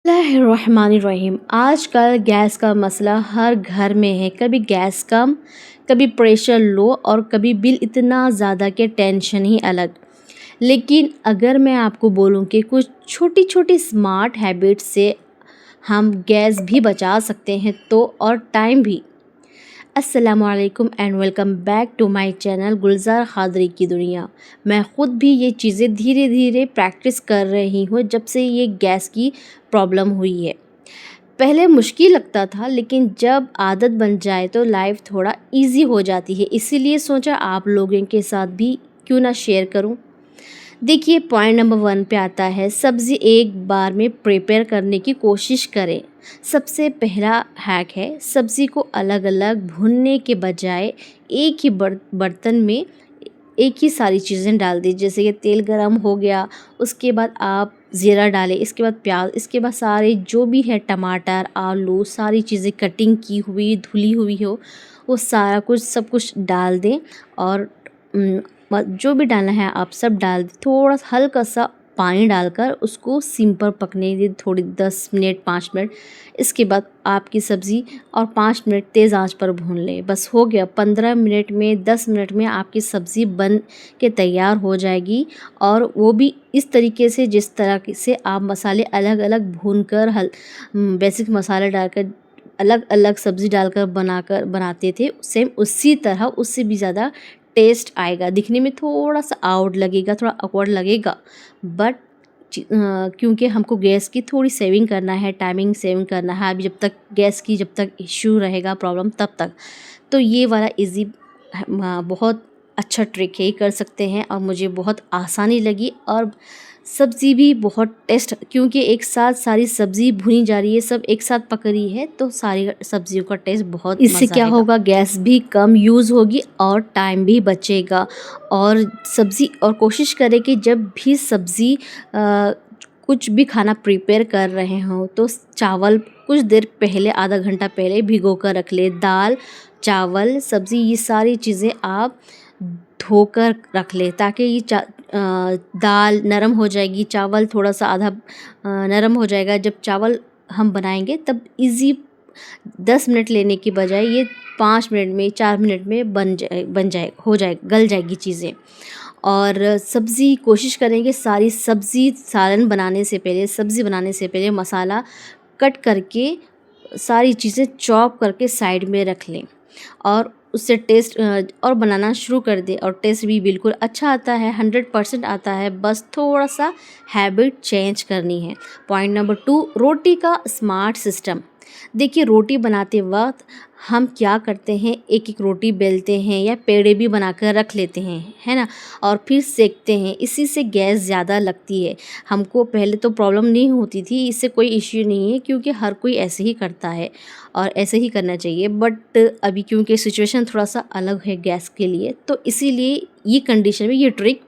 बिस्मिल्लाहिर्रहमानिर्रहीम। आजकल गैस का मसला हर घर में है। कभी गैस कम, कभी प्रेशर लो और कभी बिल इतना ज़्यादा कि टेंशन ही अलग। लेकिन अगर मैं आपको बोलूं कि कुछ छोटी छोटी स्मार्ट हैबिट्स से हम गैस भी बचा सकते हैं तो और टाइम भी। अस्सलामुअलैकुम and welcome back to my channel Gulzar Qadri की दुनिया। मैं ख़ुद भी ये चीज़ें धीरे धीरे प्रैक्टिस कर रही हूँ जब से ये गैस की प्रॉब्लम हुई है। पहले मुश्किल लगता था लेकिन जब आदत बन जाए तो लाइफ थोड़ा इजी हो जाती है। इसीलिए सोचा आप लोगों के साथ भी क्यों ना शेयर करूँ। देखिए, पॉइंट नंबर 1 पे आता है, सब्ज़ी एक बार में प्रिपेयर करने की कोशिश करें। सबसे पहला हैक है, सब्ज़ी को अलग अलग भूनने के बजाय एक ही बर्तन में एक ही सारी चीज़ें डाल दी। जैसे कि तेल गरम हो गया, उसके बाद आप ज़ीरा डालें, इसके बाद प्याज, इसके बाद सारे जो भी है टमाटर, आलू, सारी चीज़ें कटिंग की हुई धुली हुई हो वो सारा कुछ सब कुछ डाल दें। और जो भी डालना है आप सब डाल दें। थोड़ा सा हल्का सा पानी डालकर उसको सिम पर पकने दें, थोड़ी 10 मिनट 5 मिनट। इसके बाद आपकी सब्ज़ी और 5 मिनट तेज़ आंच पर भून लें। बस हो गया। 15 मिनट में 10 मिनट में आपकी सब्ज़ी बन के तैयार हो जाएगी। और वो भी इस तरीके से जिस तरह से आप मसाले अलग अलग भून कर बेसिक मसाले डालकर अलग अलग सब्ज़ी डालकर बनाते थे, सेम उसी तरह उससे भी ज़्यादा टेस्ट आएगा। दिखने में थोड़ा सा आउट लगेगा, थोड़ा ऑकवर्ड लगेगा, बट क्योंकि हमको गैस की थोड़ी सेविंग करना है, टाइमिंग सेविंग करना है। अभी जब तक इश्यू रहेगा प्रॉब्लम तब तक तो ये वाला इजी बहुत अच्छा ट्रिक है, ये कर सकते हैं। और मुझे बहुत आसानी लगी और सब्ज़ी भी बहुत टेस्ट, क्योंकि एक साथ सारी सब्ज़ी भुनी जा रही है, सब एक साथ पक रही है तो सारी सब्जियों का टेस्ट बहुत इससे क्या होगा, गैस भी कम यूज़ होगी और टाइम भी बचेगा। और सब्ज़ी और कोशिश करें कि जब भी सब्ज़ी कुछ भी खाना प्रिपेयर कर रहे हों तो चावल कुछ देर पहले, आधा घंटा पहले भिगो कर रख ले। दाल, चावल, सब्ज़ी, ये सारी चीज़ें आप धोकर रख ले ताकि दाल नरम हो जाएगी, चावल थोड़ा सा आधा नरम हो जाएगा। जब चावल हम बनाएंगे तब इजी 10 मिनट लेने की बजाय ये 5 मिनट में 4 मिनट में गल जाएगी चीज़ें। और सब्ज़ी कोशिश करेंगे सारी सब्ज़ी सब्ज़ी बनाने से पहले मसाला कट करके सारी चीज़ें चॉप करके साइड में रख लें और उससे टेस्ट और बनाना शुरू कर दें। और टेस्ट भी बिल्कुल अच्छा आता है, 100% आता है। बस थोड़ा सा हैबिट चेंज करनी है। पॉइंट नंबर 2, रोटी का स्मार्ट सिस्टम। देखिए, रोटी बनाते वक्त हम क्या करते हैं, एक एक रोटी बेलते हैं या पेड़े भी बनाकर रख लेते हैं, है ना, और फिर सेकते हैं। इसी से गैस ज़्यादा लगती है। हमको पहले तो प्रॉब्लम नहीं होती थी, इससे कोई इश्यू नहीं है क्योंकि हर कोई ऐसे ही करता है और ऐसे ही करना चाहिए। बट अभी क्योंकि सिचुएशन थोड़ा सा अलग है गैस के लिए, तो इसीलिए ये कंडीशन में ये ट्रिक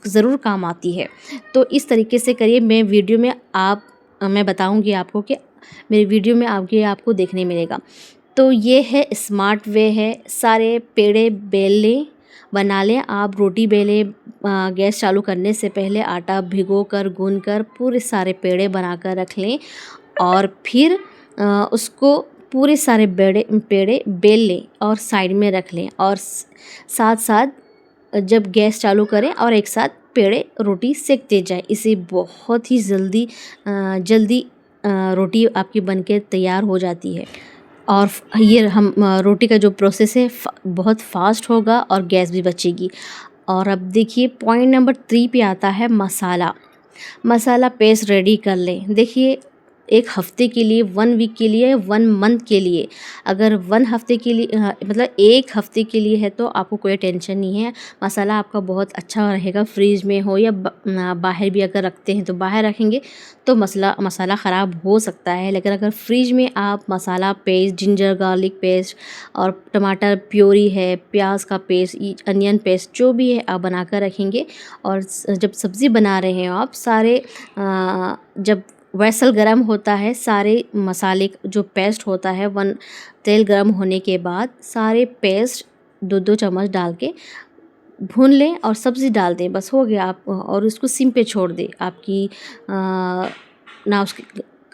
ज़रूर काम आती है। तो इस तरीके से करिए। मैं बताऊँगी आपको कि मेरे वीडियो में आपको देखने मिलेगा। तो ये है स्मार्ट वे है। सारे पेड़े बेल लें, बना लें। आप रोटी बेलें, गैस चालू करने से पहले आटा भिगो कर गूंद कर पूरे सारे पेड़े बनाकर रख लें और फिर उसको पूरे सारे पेड़े बेल लें और साइड में रख लें। और साथ साथ जब गैस चालू करें और एक साथ पेड़े रोटी सेकते जाए। इसे बहुत ही जल्दी रोटी आपकी बनके तैयार हो जाती है। और ये रोटी का जो प्रोसेस है बहुत फास्ट होगा और गैस भी बचेगी। और अब देखिए, पॉइंट नंबर 3 पे आता है मसाला पेस्ट रेडी कर लें। देखिए, एक हफ्ते के लिए, 1 वीक के लिए, 1 मंथ के लिए, अगर 1 हफ्ते के लिए मतलब 1 हफ्ते के लिए है तो आपको कोई टेंशन नहीं है। मसाला आपका बहुत अच्छा रहेगा। फ्रीज में हो या बाहर भी अगर रखते हैं तो बाहर रखेंगे तो मसाला ख़राब हो सकता है। लेकिन अगर फ्रिज में आप मसाला पेस्ट, जिंजर गार्लिक पेस्ट और टमाटर प्योरी है, प्याज का पेस्ट, अनियन पेस्ट, जो भी है आप बना कर रखेंगे। और जब सब्ज़ी बना रहे हो आप, सारे जब वेसल गरम होता है, सारे मसाले जो पेस्ट होता है, तेल गरम होने के बाद सारे पेस्ट 2-2 चम्मच डाल के भून लें और सब्ज़ी डाल दें। बस हो गया। आप और उसको सिम पे छोड़ दें। आपकी ना उसकी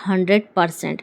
100%.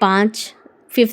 5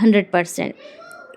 100%.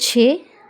6،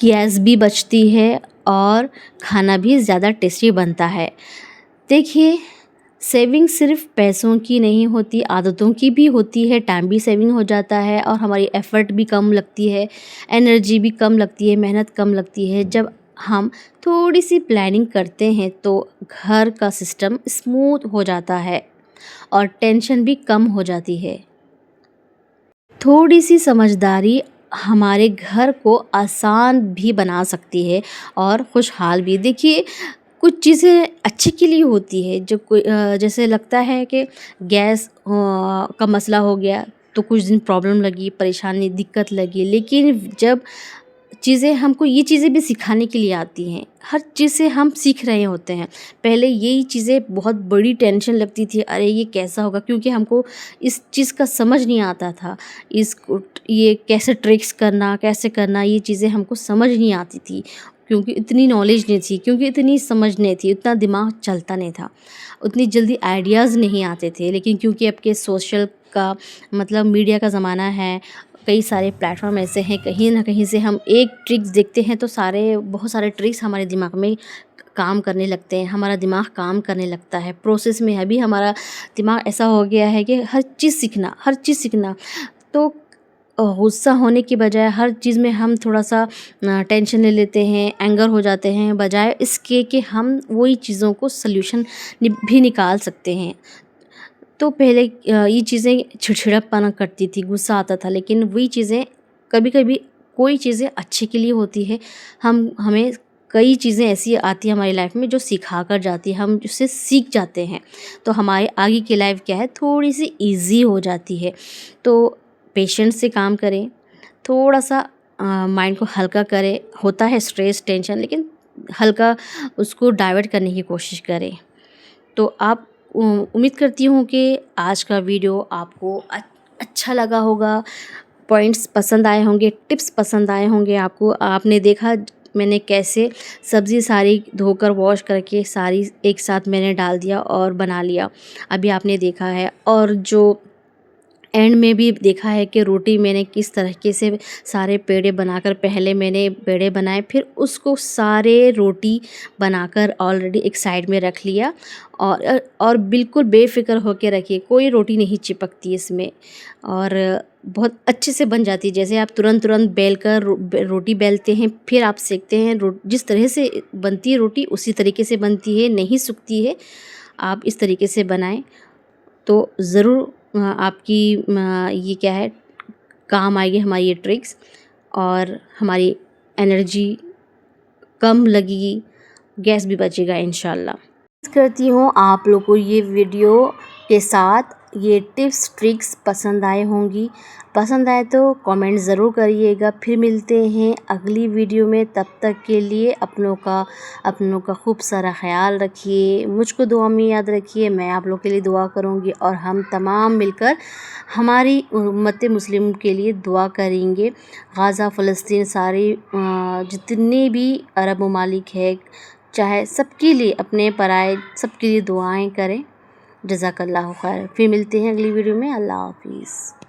गैस भी बचती है और खाना भी ज़्यादा टेस्टी बनता है। देखिए, सेविंग सिर्फ पैसों की नहीं होती, आदतों की भी होती है। टाइम भी सेविंग हो जाता है और हमारी एफ़र्ट भी कम लगती है, एनर्जी भी कम लगती है, मेहनत कम लगती है। जब हम थोड़ी सी प्लानिंग करते हैं तो घर का सिस्टम स्मूथ हो जाता है और टेंशन भी कम हो जाती है। थोड़ी सी समझदारी हमारे घर को आसान भी बना सकती है और खुशहाल भी। देखिए, कुछ चीज़ें अच्छे के लिए होती है। जो कोई जैसे लगता है कि गैस का मसला हो गया तो कुछ दिन प्रॉब्लम लगी, परेशानी, दिक्कत लगी, लेकिन जब चीज़ें हमको ये चीज़ें भी सिखाने के लिए आती हैं। हर चीज़ से हम सीख रहे होते हैं। पहले यही चीज़ें बहुत बड़ी टेंशन लगती थी, अरे ये कैसा होगा, क्योंकि हमको इस चीज़ का समझ नहीं आता था। इसको ये कैसे ट्रिक्स करना, कैसे करना, ये चीज़ें हमको समझ नहीं आती थी, क्योंकि इतनी नॉलेज नहीं थी, क्योंकि इतनी समझ नहीं थी, उतना दिमाग चलता नहीं था, उतनी जल्दी आइडियाज़ नहीं आते थे। लेकिन क्योंकि अब के सोशल का मतलब मीडिया का ज़माना है, कई सारे प्लेटफॉर्म ऐसे हैं, कहीं ना कहीं से हम एक ट्रिक्स देखते हैं तो बहुत सारे ट्रिक्स हमारे दिमाग में काम करने लगते हैं, हमारा दिमाग काम करने लगता है। प्रोसेस में अभी हमारा दिमाग ऐसा हो गया है कि हर चीज़ सीखना। तो गुस्सा होने की बजाय हर चीज़ में हम थोड़ा सा टेंशन ले लेते हैं, एंगर हो जाते हैं, बजाय इसके कि हम वही चीज़ों को सल्यूशन भी निकाल सकते हैं। तो पहले ये चीज़ें चिड़चिड़ापन करती थी, गुस्सा आता था, लेकिन वही चीज़ें कभी कभी कोई चीज़ें अच्छे के लिए होती है। हमें कई चीज़ें ऐसी आती हैं हमारी लाइफ में जो सिखा कर जाती है, हम उससे सीख जाते हैं, तो हमारे आगे की लाइफ क्या है, थोड़ी सी इजी हो जाती है। तो पेशेंस से काम करें, थोड़ा सा माइंड को हल्का करें। होता है स्ट्रेस, टेंशन, लेकिन हल्का उसको डाइवर्ट करने की कोशिश करें। तो आप उम्मीद करती हूँ कि आज का वीडियो आपको अच्छा लगा होगा, पॉइंट्स पसंद आए होंगे, टिप्स पसंद आए होंगे आपको। आपने देखा मैंने कैसे सब्ज़ी सारी धोकर वॉश करके सारी एक साथ मैंने डाल दिया और बना लिया, अभी आपने देखा है। और जो एंड में भी देखा है कि रोटी मैंने किस तरीके से सारे पेड़े बनाकर, पहले मैंने पेड़े बनाए, फिर उसको सारे रोटी बनाकर ऑलरेडी एक साइड में रख लिया। और बिल्कुल बेफ़िक्र होकर रखिए, कोई रोटी नहीं चिपकती इसमें और बहुत अच्छे से बन जाती है। जैसे आप तुरंत बेल कर रोटी बेलते हैं, फिर आप सेकते हैं, जिस तरह से बनती है रोटी उसी तरीके से बनती है, नहीं सूखती है। आप इस तरीके से बनाएं तो ज़रूर आपकी ये क्या है, काम आएगी हमारी ये ट्रिक्स, और हमारी एनर्जी कम लगेगी, गैस भी बचेगा इंशाल्लाह। उम्मीद करती हूँ आप लोगों को ये वीडियो के साथ ये टिप्स ट्रिक्स पसंद आए होंगी। पसंद आए तो कमेंट ज़रूर करिएगा। फिर मिलते हैं अगली वीडियो में, तब तक के लिए अपनों का खूब सारा ख्याल रखिए, मुझको दुआ में याद रखिए, मैं आप लोग के लिए दुआ करूँगी और हम तमाम मिलकर हमारी उम्मत मुस्लिम के लिए दुआ करेंगे। गाज़ा, फ़लस्तीन, सारी जितने भी अरब ममालिक है, चाहे सबके लिए, अपने पराए सबके लिए दुआएं करें। जज़ाकल्लाहु खैर। फिर मिलते हैं अगली वीडियो में। अल्लाह हाफिज़।